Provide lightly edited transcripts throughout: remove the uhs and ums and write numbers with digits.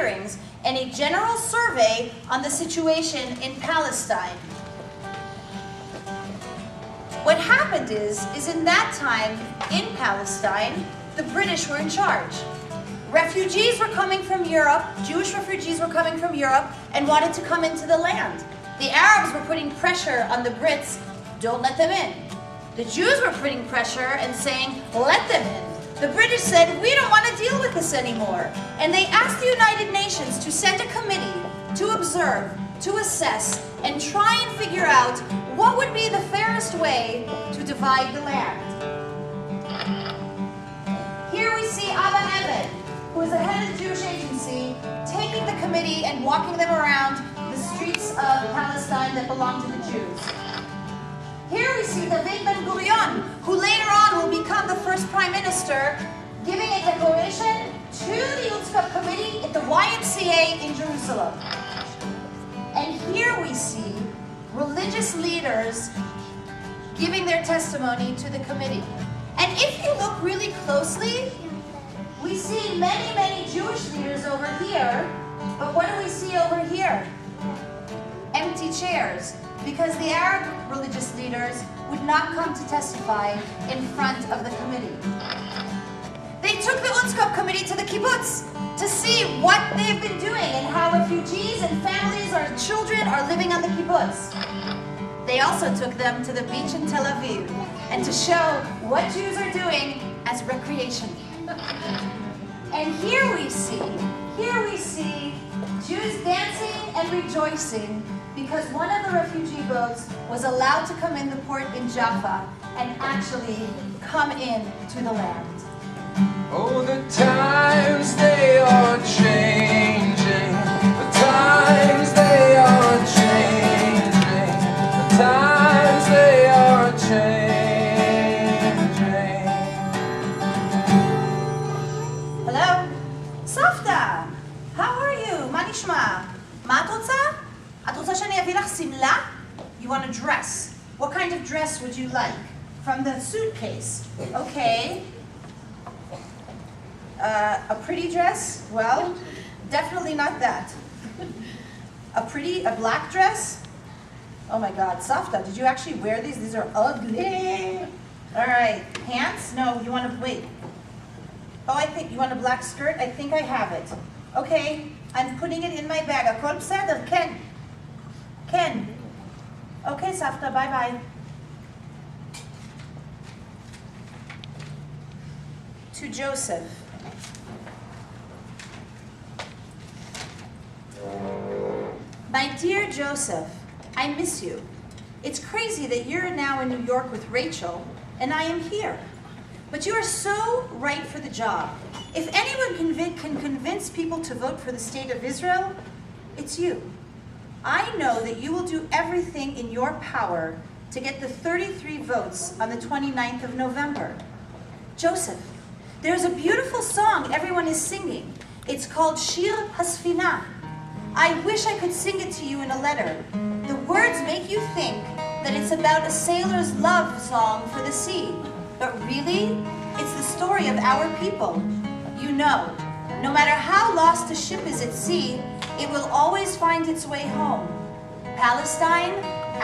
hearings and a general survey on the situation in Palestine. What happened is in that time in Palestine, the British were in charge. Refugees were coming from Europe, Jewish refugees were coming from Europe and wanted to come into the land. The Arabs were putting pressure on the Brits, don't let them in. The Jews were putting pressure and saying, let them in. The British said, we don't want to deal with this anymore. And they asked the United Nations to send a committee to observe, to assess, and try and figure out what would be the fairest way to divide the land. Here we see Abba Evan, who is the head of the Jewish agency, taking the committee and walking them around the streets of Palestine that belong to the Jews. Here we see David Ben-Gurion, who later on will become the first prime minister, giving a declaration to the Utzkop committee at the YMCA in Jerusalem. And here we see religious leaders giving their testimony to the committee. And if you look really closely, we see many, many Jewish leaders over here, but what do we see over here? Empty chairs, because the Arab religious leaders would not come to testify in front of the committee. They took the Utzkop committee to the kibbutz to see what they've been doing and how refugees and families or children are living on the kibbutz. They also took them to the beach in Tel Aviv and to show what Jews are doing as recreation. And here we see Jews dancing and rejoicing because one of the refugee boats was allowed to come in the port in Jaffa and actually come in to the land. Oh, the times they are changing. The times they are changing. The times they are changing. Hello? Softa! How are you? מה נשמע? מה את רוצה? את רוצה שאני אביא לך שמלה? You want a dress. What kind of dress would you like? From the suitcase. Okay. A pretty dress? Well, definitely not that. A black dress? Oh my God, Safta, did you actually wear these? These are ugly. All right, pants? No, you want to, wait. Oh, I think, you want a black skirt? I think I have it. Okay, I'm putting it in my bag. הכל בסדר? כן. כן. Okay, Safta, bye-bye. To Joseph. My dear Joseph, I miss you. It's crazy that you're now in New York with Rachel, and I am here. But you are so right for the job. If anyone can convince people to vote for the state of Israel, it's you. I know that you will do everything in your power to get the 33 votes on the 29th of November. Joseph, there's a beautiful song everyone is singing. It's called Shir Hasfina. I wish I could sing it to you in a letter. The words make you think that it's about a sailor's love song for the sea. But really, it's the story of our people. You know, no matter how lost a ship is at sea, it will always find its way home. Palestine,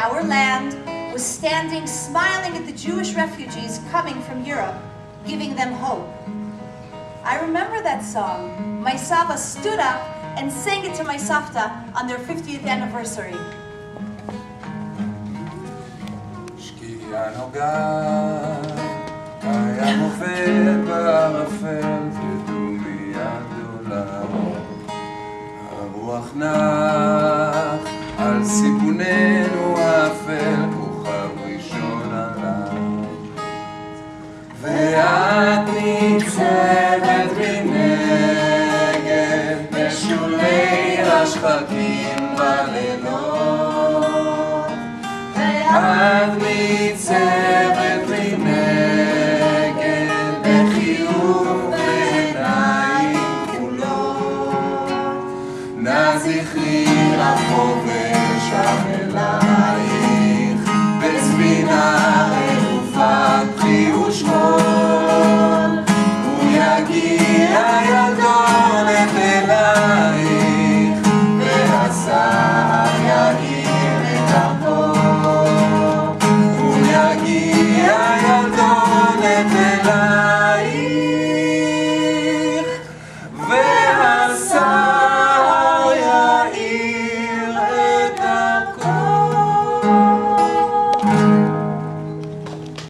our land, was standing smiling at the Jewish refugees coming from Europe, giving them hope. I remember that song. My Saba stood up and sang it to my Safta on their 50th anniversary. שקיעה נוגעת, הים עובד בערפל, ודומיה גדולה. הרוח נח על סיפוננו האפל, כוכב ראשון עליו. ואת ניצבת מנגד בשולי השחקים בלילות. ואת ניצבת מנגד בחיוך בעיניים כחולות. נא זכרי החובש המלח